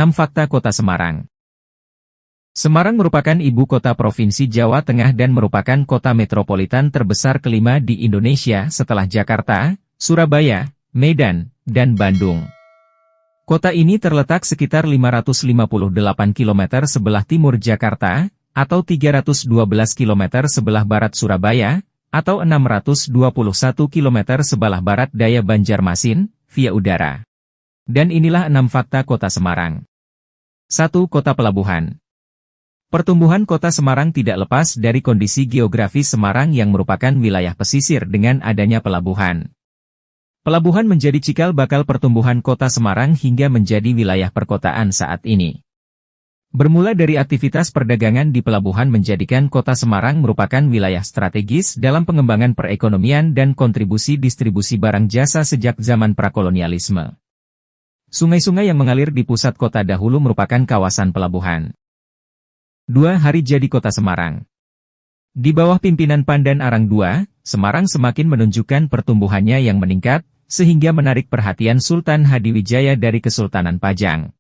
6 Fakta Kota Semarang. Semarang merupakan ibu kota Provinsi Jawa Tengah dan merupakan kota metropolitan terbesar kelima di Indonesia setelah Jakarta, Surabaya, Medan, dan Bandung. Kota ini terletak sekitar 558 km sebelah timur Jakarta, atau 312 km sebelah barat Surabaya, atau 621 km sebelah barat daya Banjarmasin, via udara. Dan inilah 6 fakta Kota Semarang. 1. Kota Pelabuhan. Pertumbuhan Kota Semarang tidak lepas dari kondisi geografis Semarang yang merupakan wilayah pesisir dengan adanya pelabuhan. Pelabuhan menjadi cikal bakal pertumbuhan Kota Semarang hingga menjadi wilayah perkotaan saat ini. Bermula dari aktivitas perdagangan di pelabuhan menjadikan Kota Semarang merupakan wilayah strategis dalam pengembangan perekonomian dan kontribusi distribusi barang jasa sejak zaman prakolonialisme. Sungai-sungai yang mengalir di pusat kota dahulu merupakan kawasan pelabuhan. 2. Hari Jadi Kota Semarang. Di bawah pimpinan Pandan Arang II, Semarang semakin menunjukkan pertumbuhannya yang meningkat, sehingga menarik perhatian Sultan Hadiwijaya dari Kesultanan Pajang.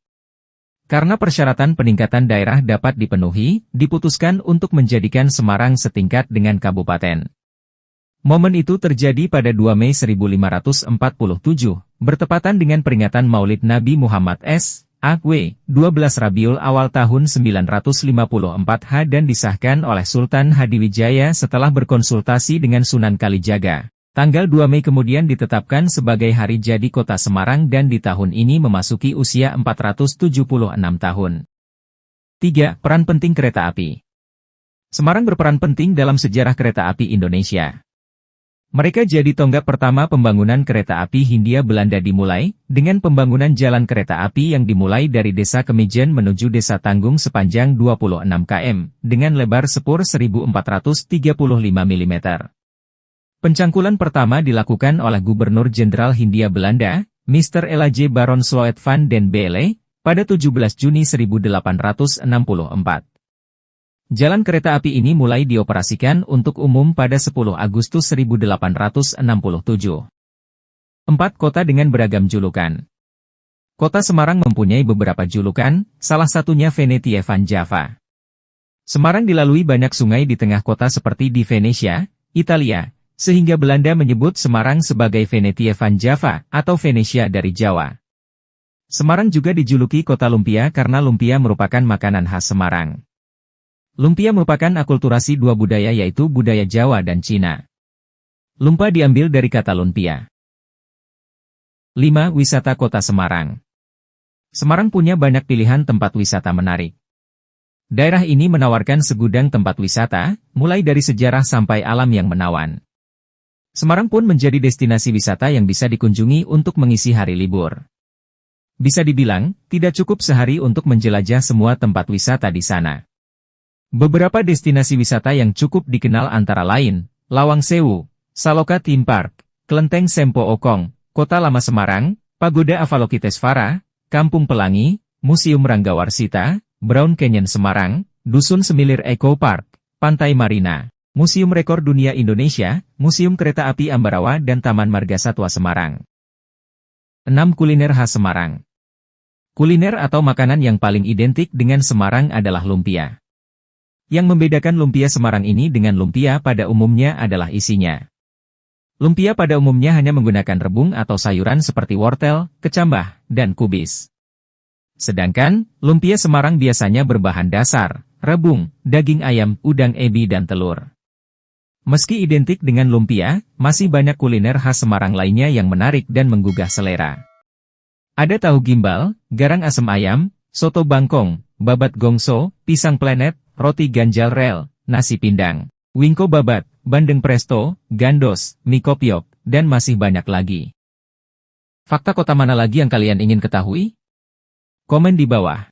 Karena persyaratan peningkatan daerah dapat dipenuhi, diputuskan untuk menjadikan Semarang setingkat dengan kabupaten. Momen itu terjadi pada 2 Mei 1547, bertepatan dengan peringatan Maulid Nabi Muhammad S.A.W. 12 Rabiul Awal tahun 954 dan disahkan oleh Sultan Hadiwijaya setelah berkonsultasi dengan Sunan Kalijaga. Tanggal 2 Mei kemudian ditetapkan sebagai Hari Jadi Kota Semarang dan di tahun ini memasuki usia 476 tahun. 3. Peran penting kereta api. Semarang berperan penting dalam sejarah kereta api Indonesia. Mereka jadi tonggak pertama pembangunan kereta api Hindia Belanda dimulai, dengan pembangunan jalan kereta api yang dimulai dari Desa Kemijen menuju Desa Tanggung sepanjang 26 km, dengan lebar sepur 1435 mm. Pencangkulan pertama dilakukan oleh Gubernur Jenderal Hindia Belanda, Mr. L.J. Baron Sloet van den Belle, pada 17 Juni 1864. Jalan kereta api ini mulai dioperasikan untuk umum pada 10 Agustus 1867. 4. Kota dengan beragam julukan. Kota Semarang mempunyai beberapa julukan, salah satunya Venetia van Java. Semarang dilalui banyak sungai di tengah kota seperti di Venesia, Italia, sehingga Belanda menyebut Semarang sebagai Venetia van Java atau Venesia dari Jawa. Semarang juga dijuluki Kota Lumpia karena lumpia merupakan makanan khas Semarang. Lumpia merupakan akulturasi dua budaya yaitu budaya Jawa dan Cina. Lumpa diambil dari kata lumpia. 5. Wisata Kota Semarang. Semarang punya banyak pilihan tempat wisata menarik. Daerah ini menawarkan segudang tempat wisata, mulai dari sejarah sampai alam yang menawan. Semarang pun menjadi destinasi wisata yang bisa dikunjungi untuk mengisi hari libur. Bisa dibilang, tidak cukup sehari untuk menjelajah semua tempat wisata di sana. Beberapa destinasi wisata yang cukup dikenal antara lain, Lawang Sewu, Saloka Theme Park, Kelenteng Sempo Okong, Kota Lama Semarang, Pagoda Avalokitesvara, Kampung Pelangi, Museum Ranggawarsita, Brown Canyon Semarang, Dusun Semilir Eco Park, Pantai Marina, Museum Rekor Dunia Indonesia, Museum Kereta Api Ambarawa dan Taman Marga Satwa Semarang. 6. Kuliner khas Semarang. Kuliner atau makanan yang paling identik dengan Semarang adalah lumpia. Yang membedakan lumpia Semarang ini dengan lumpia pada umumnya adalah isinya. Lumpia pada umumnya hanya menggunakan rebung atau sayuran seperti wortel, kecambah, dan kubis. Sedangkan, lumpia Semarang biasanya berbahan dasar, rebung, daging ayam, udang ebi dan telur. Meski identik dengan lumpia, masih banyak kuliner khas Semarang lainnya yang menarik dan menggugah selera. Ada tahu gimbal, garang asem ayam, soto bangkong, babat gongso, pisang planet, roti ganjal rel, nasi pindang, wingko babat, bandeng presto, gandos, mie kopiok, dan masih banyak lagi. Fakta kota mana lagi yang kalian ingin ketahui? Komen di bawah.